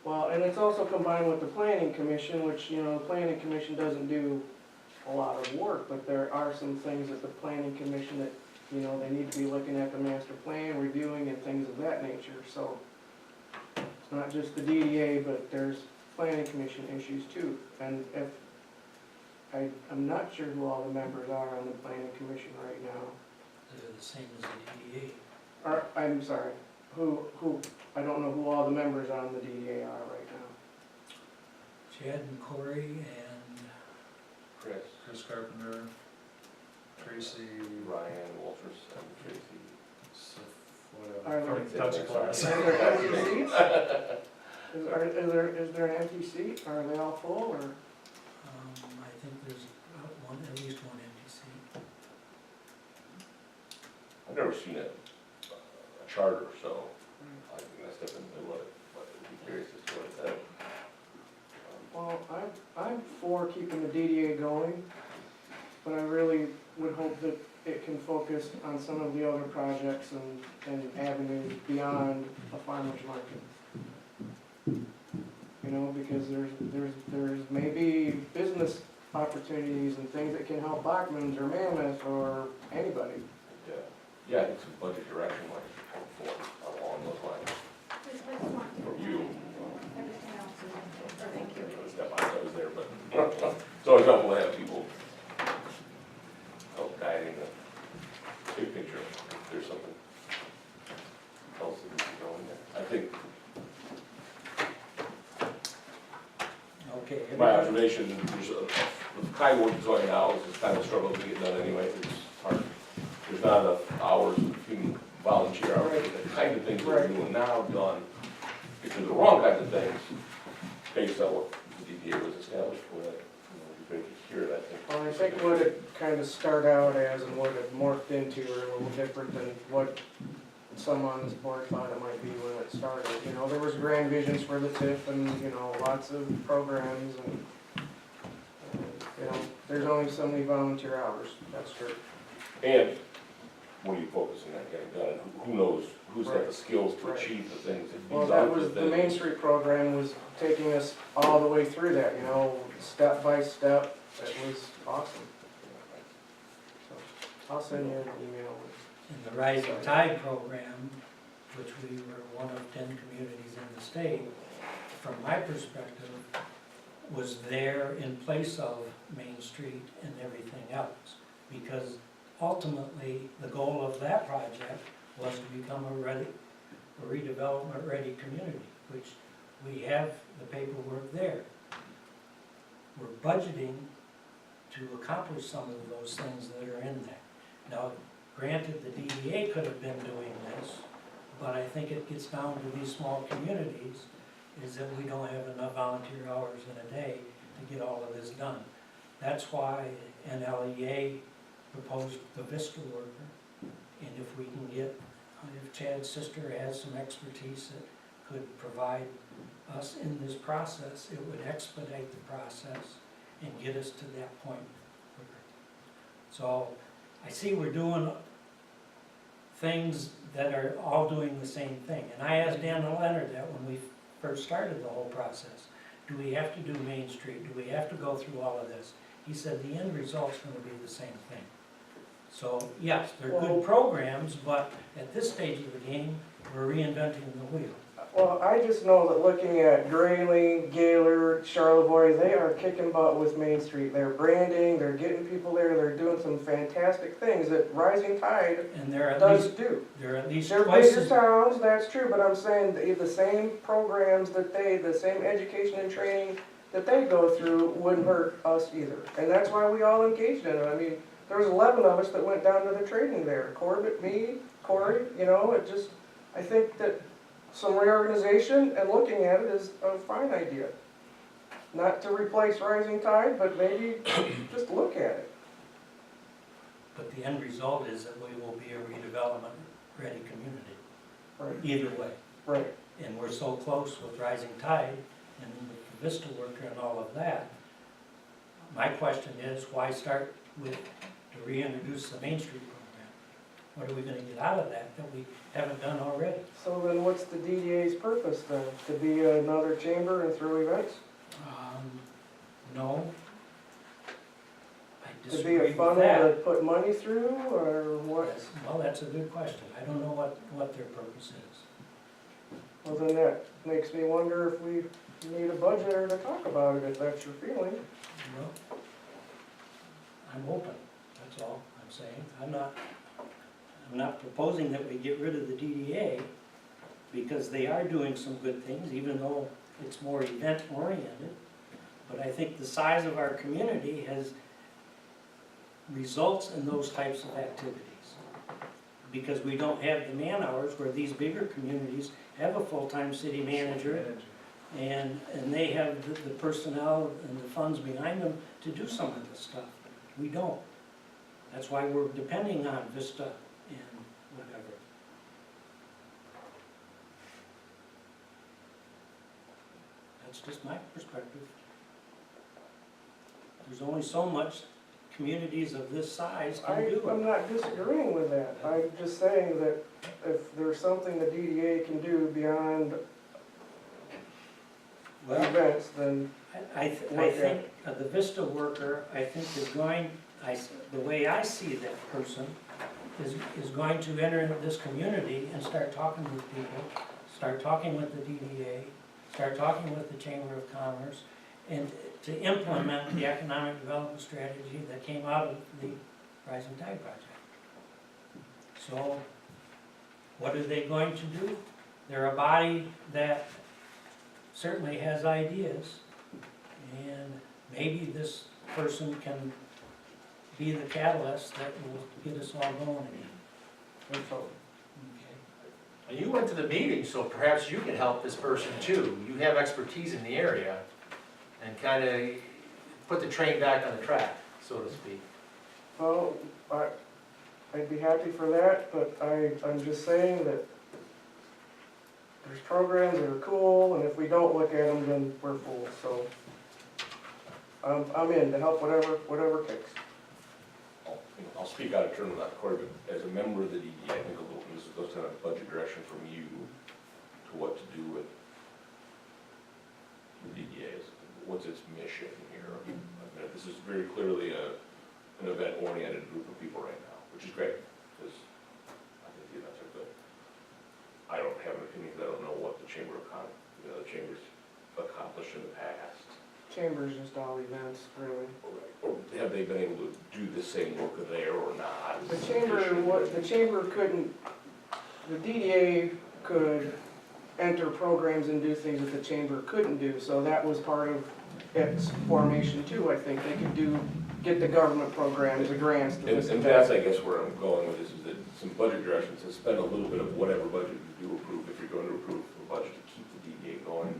D: Well, and it's also combined with the planning commission, which, you know, the planning commission doesn't do a lot of work, but there are some things that the planning commission that, you know, they need to be looking at the master plan, reviewing and things of that nature, so it's not just the DDA, but there's planning commission issues too. And if, I'm not sure who all the members are on the planning commission right now.
A: They're the same as the DDA.
D: Or, I'm sorry, who, I don't know who all the members on the DDA are right now.
A: Chad and Corey and
G: Chris Carpenter, Tracy,
B: Ryan, Walters, and Tracy.
D: Are
G: whatever,
D: there-
G: touch a class.
D: Are there empty seats? Is there an empty seat? Are they all full or?
A: I think there's at least one empty seat.
B: I've never seen a charter, so I think that's definitely what it, but I'd be curious as to what it's at.
D: Well, I'm for keeping the DDA going, but I really would hope that it can focus on some of the other projects and avenues beyond a farmer's market. You know, because there's maybe business opportunities and things that can help Bachman's or Mammoth or anybody.
B: Yeah, I think some budget direction might be helpful along those lines. From you.
C: Everything else is, or thank you.
B: Step on toes there, but it's always helpful to have people help guiding the big picture. If there's something else that needs to go in there. I think
A: Okay.
B: my observation, there's the kind of work that's going now is kind of a struggle to get done anyway. It's hard. There's not enough hours of human volunteer hours. The kind of things we're doing now done, if they're the wrong kinds of things, based on what the DDA was established for, that, you know, it'd be great to hear that.
D: Well, I think what it kind of started out as and what it morphed into are a little different than what some on this board thought it might be when it started. You know, there was grand visions for the TIF and, you know, lots of programs and, you know, there's only so many volunteer hours, that's true.
B: And what are you focusing on getting done? Who knows who's got the skills to achieve the things. If
D: Well,
B: he's
D: that
B: out
D: was,
B: with
D: the Main Street program was taking us all the way through that, you know, step by step. It was awesome. So, I'll send you an email.
A: In the Rising Tide program, which we were one of 10 communities in the state, from my perspective, was there in place of Main Street and everything else. Because ultimately, the goal of that project was to become a redevelopment-ready community, which we have the paperwork there. We're budgeting to accomplish some of those things that are in there. Now, granted, the DDA could have been doing this, but I think it gets down to these small communities, is that we don't have enough volunteer hours in a day to get all of this done. That's why NLEA proposed the Vista worker, and if we can get, if Chad's sister has some expertise that could provide us in this process, it would expedite the process and get us to that point quicker. So I see we're doing things that are all doing the same thing. And I asked Dan Leonard that when we first started the whole process. Do we have to do Main Street? Do we have to go through all of this? He said the end result's going to be the same thing. So yes, they're good programs, but at this stage of the game, we're reinventing the wheel.
D: Well, I just know that looking at Grayling, Gaylord, Charlevoix, they are kicking butt with Main Street. They're branding, they're getting people there, they're doing some fantastic things that Rising Tide
A: And they're at
D: does
A: least,
D: do.
A: they're at least
D: They're
A: twice
D: bigger
A: as,
D: towns, that's true, but I'm saying the same programs that the same education and training that they go through wouldn't hurt us either. And that's why we all engaged in it. I mean, there was 11 of us that went down to the training there. Corbett, me, Corey, you know, it just, I think that some reorganization and looking at it is a fine idea. Not to replace Rising Tide, but maybe just look at it.
A: but the end result is that we will be a redevelopment-ready community,
D: Right,
A: either way.
D: right.
A: And we're so close with Rising Tide and the Vista worker and all of that. My question is, why start with, to reintroduce the Main Street program? What are we gonna get out of that we haven't done already?
D: So then what's the DDA's purpose then? To be another chamber and throw events?
A: No. I
D: To be
A: disagree
D: a
A: with
D: funnel to
A: that.
D: put money through, or what?
A: Well, that's a good question. I don't know what their purpose is.
D: Well, then that makes me wonder if we need a budgeter to talk about it, if that's your feeling.
A: Well, I'm open, that's all I'm saying. I'm not proposing that we get rid of the DDA, because they are doing some good things, even though it's more event-oriented. But I think the size of our community results in those types of activities. Because we don't have the man-hours where these bigger communities have a full-time city manager, and they have the personnel and the funds behind them to do some of this stuff. We don't. That's why we're depending on Vista and whatever. That's just my perspective. There's only so much communities of this size can do.
D: I'm not disagreeing with that. I'm just saying that if there's something the DDA can do beyond
A: Well,
D: events, then
A: I think the Vista worker, I think is going, the way I see that person, is going to enter into this community and start talking with people, start talking with the DDA, start talking with the Chamber of Commerce, and to implement the economic development strategy that came out of the Rising Tide project. So, what are they going to do? They're a body that certainly has ideas, and maybe this person can be the catalyst that will get us all going again.
D: so.
A: Okay.
K: You went to the meeting, so perhaps you can help this person too. You have expertise in the area and kind of put the train back on the track, so to speak.
D: Well, I'd be happy for that, but I'm just saying that there's programs that are cool, and if we don't look at them, then we're fools, so. I'm in to help whatever kicks.
B: I'll speak out of turn, not Cory, but as a member of the DDA, I think a little, this goes kind of budget direction from you to what to do with the DDA, what's its mission here? I mean, this is very clearly an event-oriented group of people right now, which is great, because I think the events are good. I don't have an opinion, because I don't know what the Chamber's accomplished in the past.
D: Chamber's just all events, really.
B: Or have they been able to do the same work there or not?
D: The chamber couldn't, the DDA could enter programs and do things that the chamber couldn't do, so that was part of its formation too, I think. They could get the government programs, the grants.
B: And that's, I guess, where I'm going with this, is that some budget directions, to spend a little bit of whatever budget you do approve, if you're going to approve a budget to keep the DDA going,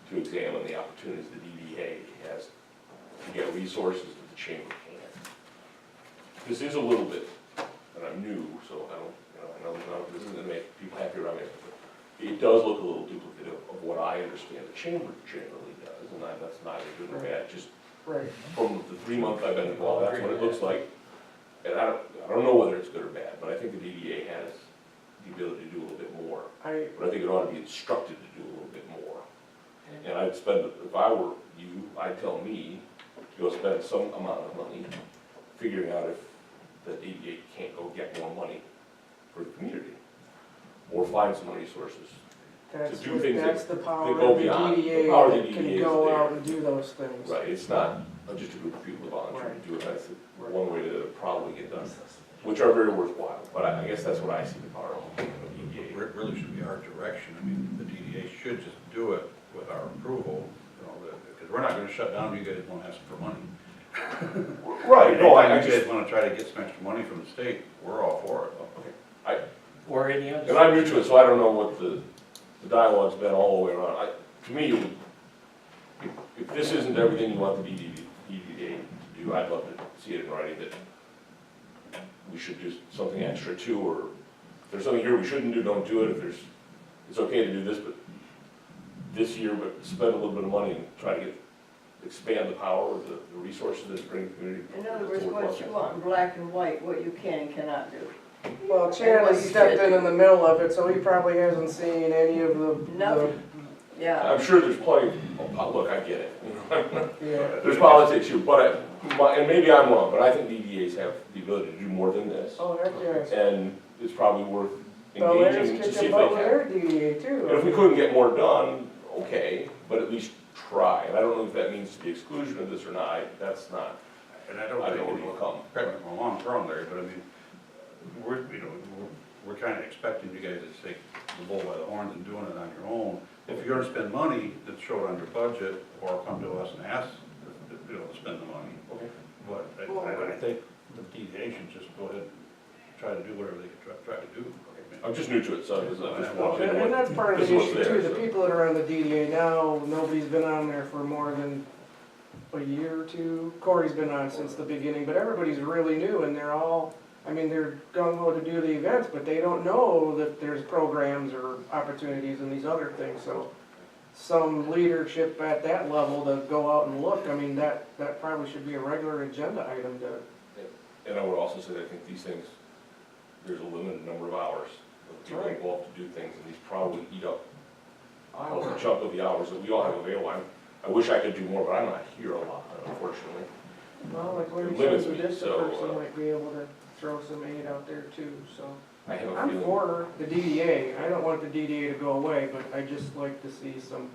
B: to examine the opportunities the DDA has to get resources that the chamber can't. This is a little bit, and I'm new, so I don't, this isn't gonna make people happy around me, but it does look a little duplicative of what I understand the chamber generally does, and that's neither good or bad, just
D: Right.
B: from the 3 months I've been involved, that's what it looks like. And I don't know whether it's good or bad, but I think the DDA has the ability to do a little bit more. But I think it ought to be instructed to do a little bit more. And I'd spend, if I were you, I'd tell me to go spend some amount of money figuring out if the DDA can't go get more money for the community. Or find some resources.
D: That's
B: do things
D: that's
B: that-
D: the power
B: that go
D: of the
B: beyond. The
D: DDA
B: power of the
D: that
B: DDA
D: can
B: is
D: go
B: there.
D: out and do those things.
B: Right, it's not just a group of people that volunteer
D: Right.
B: to do it, that's one way to probably get done, which are very worthwhile, but I guess that's what I see the power of the DDA.
F: It really should be our direction. I mean, the DDA should just do it with our approval, because we're not gonna shut down, you guys won't ask for money.
B: Right, no, I
F: Anytime you
B: just,
F: guys wanna try to get some extra money from the state, we're all for it.
A: Or any other.
B: and I'm new to it, so I don't know what the dialogue's been all the way around. To me, if this isn't everything you want the DDA to do, I'd love to see it in writing that we should do something extra too, or if there's something here we shouldn't do, don't do it. If it's okay to do this, but this year, but spend a little bit of money and try to expand the power of the resources that bring the community.
H: In other words, what you want in black and white, what you can and cannot do.
D: Well, Chad has stepped in the middle of it, so he probably hasn't seen any of the.
H: Nothing. Yeah.
B: I'm sure there's plenty, look, I get it.
D: Yeah.
B: There's politics here, but, and maybe I'm wrong, but I think DDAs have the ability to do more than this.
D: Oh, heck yes.
B: And it's probably worth
D: Well, let us
B: engaging to
D: kick
B: see if
D: them
B: they
D: out with
B: can.
D: their DDA too.
B: And if we couldn't get more done, okay, but at least try. And I don't know if that means to the exclusion of this or not, that's not,
F: And I
B: I
F: don't
B: don't
F: think
B: know
F: any,
B: what will come.
F: correct me if I'm wrong, thrown there, but I mean, we're kind of expecting you guys to take the bull by the horns and doing it on your own. If you're gonna spend money that's short on your budget, or come to us and ask, to spend the money.
B: Okay.
F: But I think the DDA should just go ahead and try to do whatever they can try to do.
B: I'm just new to it, so I'm just
D: Well,
B: watching
D: and that's part of
B: this
D: the
B: is what's
D: issue
B: there,
D: too, the
B: so.
D: people that are on the DDA now, nobody's been on there for more than a year or two. Corey's been on since the beginning, but everybody's really new and they're all, I mean, they're gung ho to do the events, but they don't know that there's programs or opportunities and these other things, so some leadership at that level to go out and look, I mean, that probably should be a regular agenda item to.
B: And I would also say that I think these things, there's a limited number of hours that people
D: Right.
B: involved to do things, and these probably eat up a chunk of the hours that we all have available. I wish I could do more, but I'm not here a lot, unfortunately.
D: Well, like Larry
B: Limits
D: says,
B: me,
D: this
B: so,
D: person might be able to throw some aid out there too, so.
B: I have a
D: I'm
B: feeling.
D: for the DDA, I don't want the DDA to go away, but I just like to see some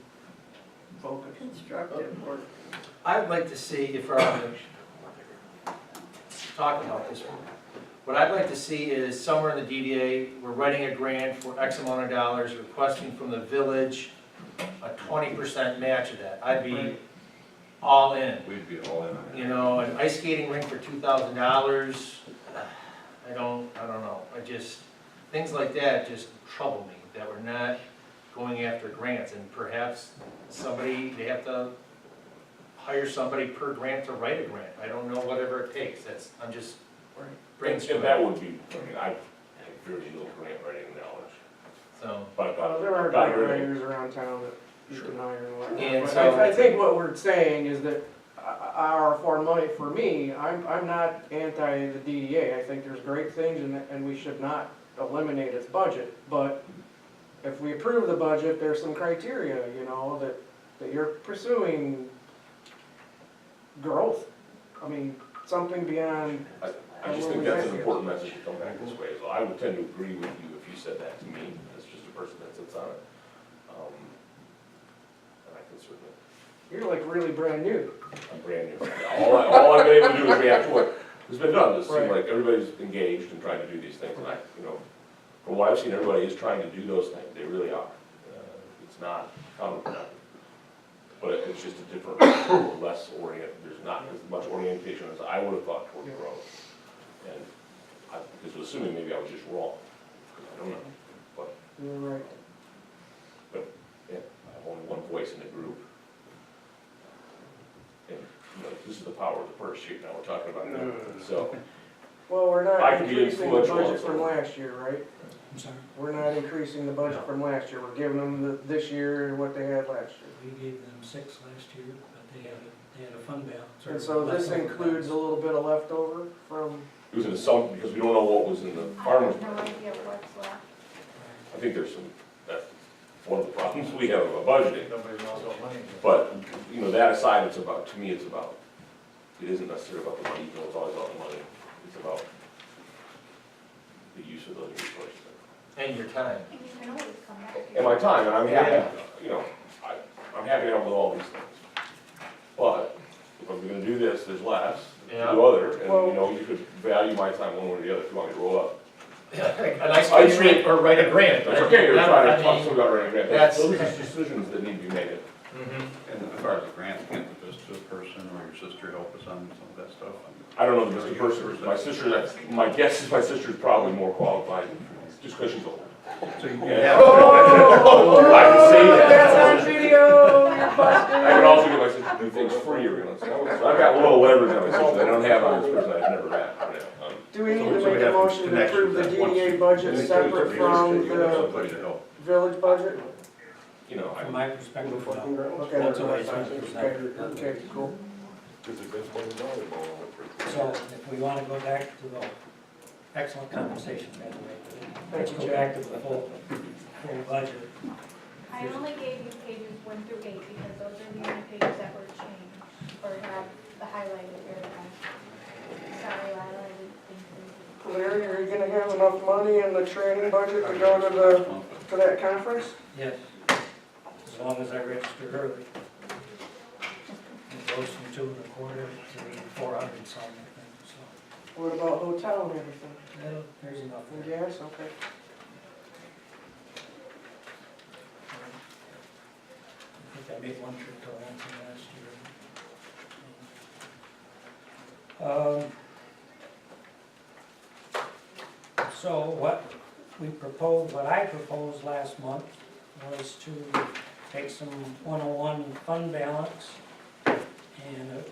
D: focus.
H: Constructive work.
L: I'd like to see, if we're going to talk about this, what I'd like to see is somewhere in the DDA, we're writing a grant for X amount of dollars, requesting from the village a 20% match of that. I'd be all in.
F: We'd be all in on it.
L: You know, an ice skating rink for $2,000, I don't know. Things like that just trouble me, that we're not going after grants, and perhaps they have to hire somebody per grant to write a grant. I don't know, whatever it takes, I'm just
B: And
L: brainstorming.
B: that would be, I mean, I have very little grant writing knowledge,
L: So,
B: but.
D: There are
B: Not
D: grant
B: very-
D: writers around town that you can hire and whatnot.
L: And
D: But
L: so-
D: I think what we're saying is that or for money, for me, I'm not anti the DDA. I think there's great things and we should not eliminate its budget. But if we approve the budget, there's some criteria, you know, that you're pursuing growth. I mean, something beyond.
B: I just think that's an important message to come back this way, so I would tend to agree with you if you said that to me, as just a person that sits on it. And I can certainly,
D: You're like really brand new.
B: I'm brand new. All I've been able to do is react to what has been done. It seems
D: Right.
B: like everybody's engaged in trying to do these things, and I, you know, from what I've seen, everybody is trying to do those things, they really are. It's not counterproductive. But it's just a different, less oriented, there's not as much orientation as I would have thought toward growth. And I, because assuming maybe I was just wrong, I don't know, but,
D: You're right.
B: yeah, I have only one voice in the group. And, you know, this is the power of the purse sheet now we're talking about, so.
D: Well, we're
B: I
D: not
B: can be
D: increasing the
B: influential on
D: budget from
B: something.
D: last year, right?
A: I'm sorry,
D: We're not increasing the budget from last year. We're giving them this year what they had last year.
A: we gave them 6 last year, but they had a fund balance. or
D: And so this
A: leftover
D: includes a
A: balance.
D: little bit of leftover from,
B: It was in some, because we don't know what was in the farmer's
C: I have no
B: market.
C: idea what's left.
B: I think there's some, that's one of the problems we have about budgeting.
G: Nobody knows what money is.
B: But, you know, that aside, it's about, to me, it's about, it isn't necessarily about the money, even though it's always about the money. It's about the use of those resources.
L: And your time.
C: And you can always come back.
B: And my time, and I'm happy, you know, I'm happy to help with all these things. But if I'm gonna do this, there's less, to do other, and, you know, you could value my time one way or the other if you want me to roll up.
L: A nice grant or write a grant.
B: That's okay, you're
L: That-
B: trying
L: I
B: to talk
L: mean,
B: to me about running a grant.
L: that's-
B: Those are decisions that need to be made.
L: mhm.
F: And as far as the grant, can't the Vista person or your sister help us on some of that stuff?
B: I don't know the Mr. Person, my sister, my guess is my sister's probably more qualified, just because she's old.
F: So you
B: Yeah.
D: oh,
B: I can say that.
D: that's on video, you're busted.
B: I can also get my sister to do things free, or, you know, so I've got a little leverage on my sister that I don't have on this person I've never met.
D: Do we need
F: So
D: to
F: we
D: make a
F: have
D: motion to
F: connections
D: approve the
F: that once
D: DDA
F: you-
D: budget separate from
F: You have
D: the
F: somebody to help.
D: village budget?
B: You know,
A: From my perspective, no.
D: Okay,
A: That's
D: that's
A: the way
D: fine.
A: it's
D: Okay, cool.
A: So if we want to go back to the excellent conversation, by the way, let's
D: Thank
A: go
D: you,
A: back
D: Jack.
A: to the full budget.
C: I only gave you pages 1 through 8 because those are the only pages that were changed or have the highlighted area. Sorry, Lila, I didn't think
D: Larry, are you gonna have enough money in the training budget to go to that conference?
A: Yes, as long as I register early. It goes from 2.25 to 400 something, I think, so.
D: What about hotel and everything?
A: Well, there's enough
D: And
A: there.
D: gas, okay.
A: I think I made one trip to Lansing last year. So what I proposed last month was to take some 101 fund balance and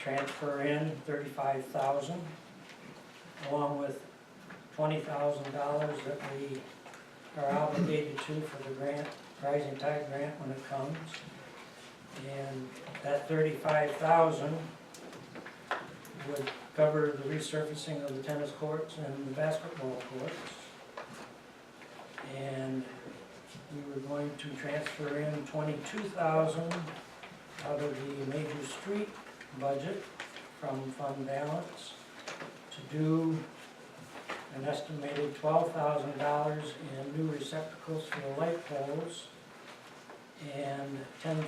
A: transfer in $35,000, along with $20,000 that we are obligated to for the grant, Rising Tide grant when it comes. And that $35,000 would cover the resurfacing of the tennis courts and the basketball courts. And we were going to transfer in $22,000 out of the major street budget from fund balance to do an estimated $12,000 in new receptacles for the light poles and $10,000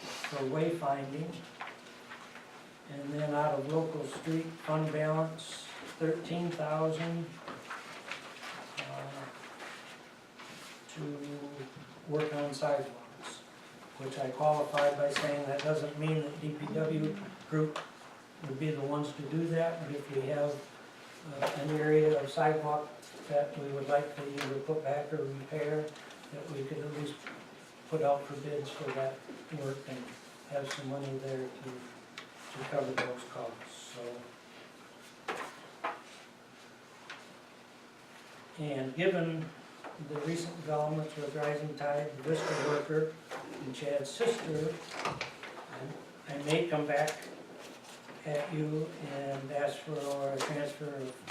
A: for wayfinding. And then out of local street fund balance, $13,000 to work on sidewalks, which I qualified by saying that doesn't mean that DPW group would be the ones to do that, but if we have an area of sidewalk that we would like to either put back or repair, that we could at least put out for bids for that work and have some money there to cover those costs, so. And given the recent developments with Rising Tide, the Vista worker, and Chad's sister, I I may come back at you and ask for a transfer of